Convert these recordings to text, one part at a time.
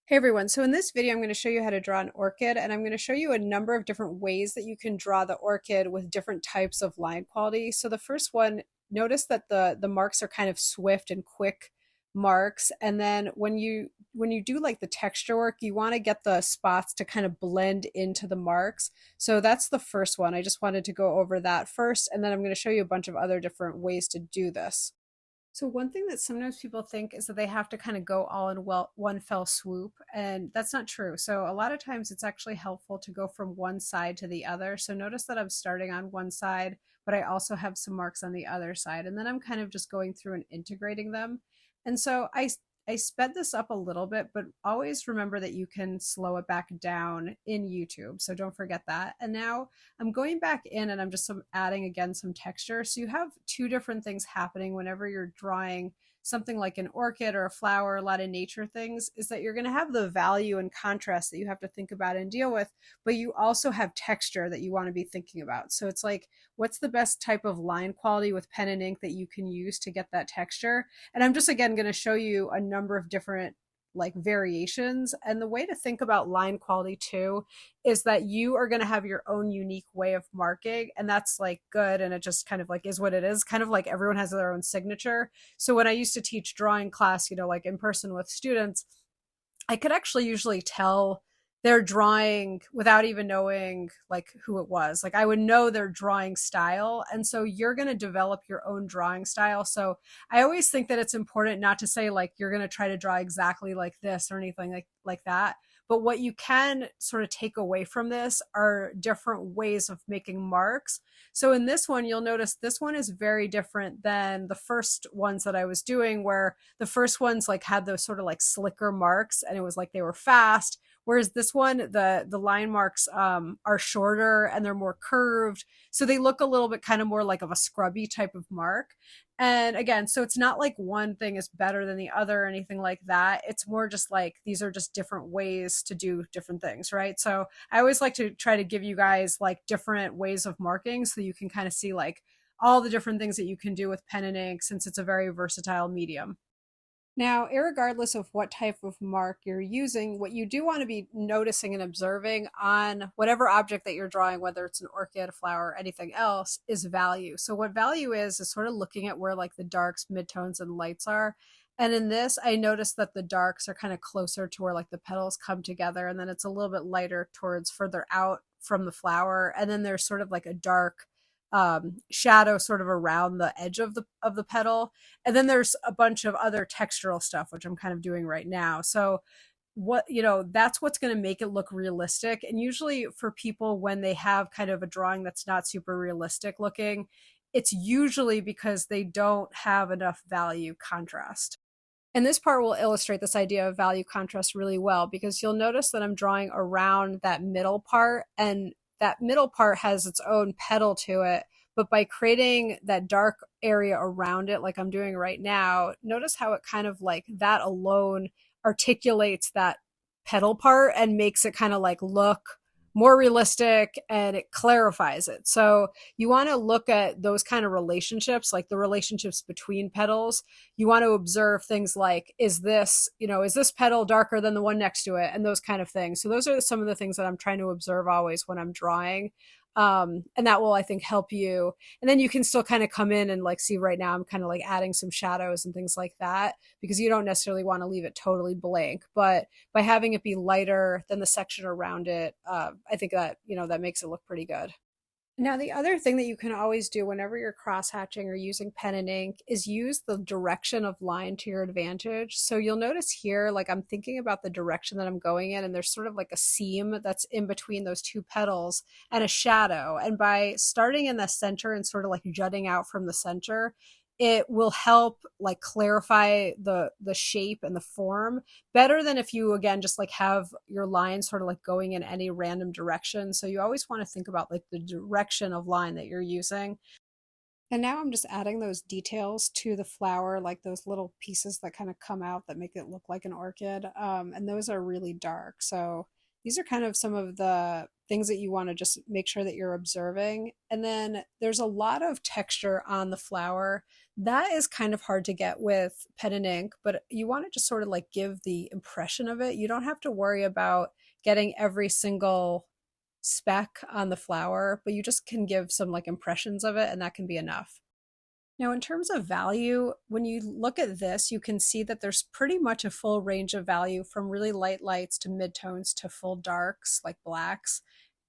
Hey everyone, so in this video I'm going to show you how to draw an orchid, and I'm going to show you a number of different ways that you can draw the orchid with different types of line quality. So the first one, notice that the marks are kind of swift and quick marks, and then when you do like the texture work, you want to get the spots to kind of blend into the marks. So that's the first one. I just wanted to go over that first, and then I'm going to show you a bunch of other different ways to do this. So one thing that sometimes people think is that they have to kind of go all in one fell swoop, and that's not true. So a lot of times it's actually helpful to go from one side to the other. So notice that I'm starting on one side, but I also have some marks on the other side, and then I'm kind of just going through and integrating them. And so I sped this up a little bit, but always remember that you can slow it back down in YouTube. So don't forget that. And now I'm going back in and I'm just adding again some texture. So you have two different things happening whenever you're drawing something like an orchid or a flower, a lot of nature things, is that you're going to have the value and contrast that you have to think about and deal with, but you also have texture that you want to be thinking about. So it's like, what's the best type of line quality with pen and ink that you can use to get that texture? And I'm just again going to show you a number of different like variations. And the way to think about line quality too is that you are going to have your own unique way of marking, and that's like good, and it just kind of like is what it is, kind of like everyone has their own signature. So when I used to teach drawing class, like in person with students, I could actually usually tell their drawing without even knowing like who it was. Like I would know their drawing style. And so you're going to develop your own drawing style. So I always think that it's important not to say like you're going to try to draw exactly like this or anything like that. But what you can sort of take away from this are different ways of making marks. So in this one, you'll notice this one is very different than the first ones that I was doing, where the first ones like had those sort of like slicker marks and it was like they were fast. Whereas this one, the line marks are shorter and they're more curved. So they look a little bit kind of more like of a scrubby type of mark. And again, so it's not like one thing is better than the other or anything like that. It's more just like these are just different ways to do different things, right? So I always like to try to give you guys like different ways of marking so you can kind of see like all the different things that you can do with pen and ink, since it's a very versatile medium. Now, irregardless of what type of mark you're using, what you do want to be noticing and observing on whatever object that you're drawing, whether it's an orchid, a flower, or anything else, is value. So what value is sort of looking at where like the darks, midtones, and lights are. And in this, I noticed that the darks are kind of closer to where like the petals come together, and then it's a little bit lighter towards further out from the flower. And then there's sort of like a dark shadow sort of around the edge of the petal, and then there's a bunch of other textural stuff which I'm kind of doing right now. So that's what's going to make it look realistic. And usually for people, when they have kind of a drawing that's not super realistic looking, it's usually because they don't have enough value contrast. And this part will illustrate this idea of value contrast really well, because you'll notice that I'm drawing around that middle part, and that middle part has its own petal to it. But by creating that dark area around it, like I'm doing right now, notice how it kind of like that alone articulates that petal part and makes it kind of like look more realistic, and it clarifies it. So you want to look at those kind of relationships, like the relationships between petals. You want to observe things like, is this petal darker than the one next to it, and those kind of things. So those are some of the things that I'm trying to observe always when I'm drawing. And that will, I think, help you. And then you can still kind of come in and like see right now I'm kind of like adding some shadows and things like that, because you don't necessarily want to leave it totally blank. But by having it be lighter than the section around it, I think that, that makes it look pretty good. Now, the other thing that you can always do whenever you're cross-hatching or using pen and ink is use the direction of line to your advantage. So you'll notice here, like I'm thinking about the direction that I'm going in, and there's sort of like a seam that's in between those two petals and a shadow. And by starting in the center and sort of like jutting out from the center, it will help like clarify the shape and the form better than if you again just like have your line sort of like going in any random direction. So you always want to think about like the direction of line that you're using. And now I'm just adding those details to the flower, like those little pieces that kind of come out that make it look like an orchid. And those are really dark. So these are kind of some of the things that you want to just make sure that you're observing. And then there's a lot of texture on the flower. That is kind of hard to get with pen and ink, but you want to just sort of like give the impression of it. You don't have to worry about getting every single speck on the flower, but you just can give some like impressions of it, and that can be enough. Now, in terms of value, when you look at this, you can see that there's pretty much a full range of value from really light lights to midtones to full darks like blacks.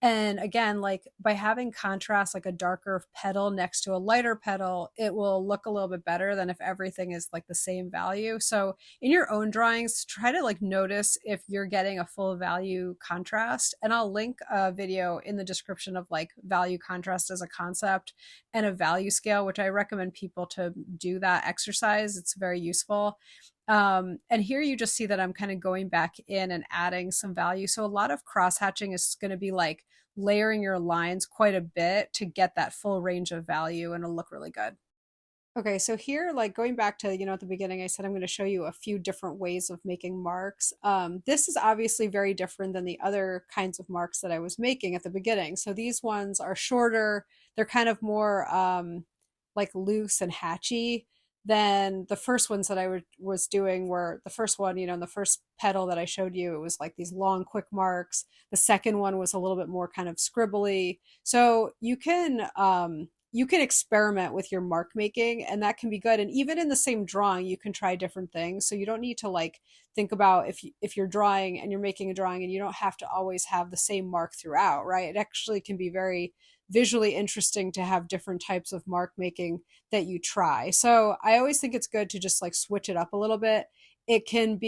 And again, like by having contrast, like a darker petal next to a lighter petal, it will look a little bit better than if everything is like the same value. So in your own drawings, try to like notice if you're getting a full value contrast. And I'll link a video in the description of like value contrast as a concept and a value scale, which I recommend people to do that exercise. It's very useful. And here you just see that I'm kind of going back in and adding some value. So a lot of cross hatching is going to be like layering your lines quite a bit to get that full range of value, and it'll look really good. Okay, so here, like going back to, at the beginning, I said I'm going to show you a few different ways of making marks. This is obviously very different than the other kinds of marks that I was making at the beginning. So these ones are shorter. They're kind of more like loose and hatchy than the first ones that I was doing. Were the first one, in the first petal that I showed you, it was like these long, quick marks. The second one was a little bit more kind of scribbly. So you can experiment with your mark making, and that can be good. And even in the same drawing, you can try different things. So you don't need to like think about if you're drawing and you're making a drawing, and you don't have to always have the same mark throughout, right? It actually can be very visually interesting to have different types of mark making that you try. So I always think it's good to just like switch it up a little bit. It can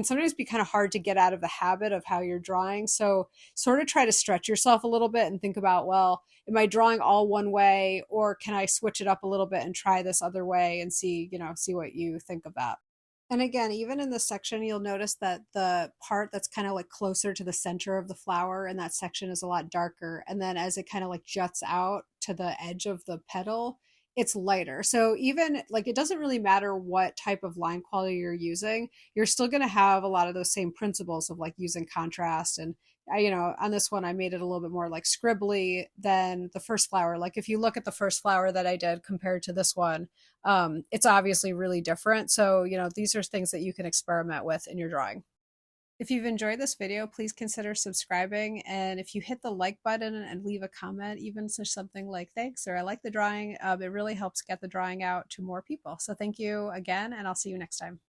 sometimes be kind of hard to get out of the habit of how you're drawing. So sort of try to stretch yourself a little bit and think about, well, am I drawing all one way, or can I switch it up a little bit and try this other way and see what you think of that. And again, even in this section, you'll notice that the part that's kind of like closer to the center of the flower in that section is a lot darker. And then as it kind of like juts out to the edge of the petal, it's lighter. So even like it doesn't really matter what type of line quality you're using, you're still going to have a lot of those same principles of like using contrast. And on this one, I made it a little bit more like scribbly than the first flower. Like if you look at the first flower that I did compared to this one, it's obviously really different. So, these are things that you can experiment with in your drawing. If you've enjoyed this video, please consider subscribing. And if you hit the like button and leave a comment, even such something like thanks or I like the drawing, it really helps get the drawing out to more people. So thank you again, and I'll see you next time.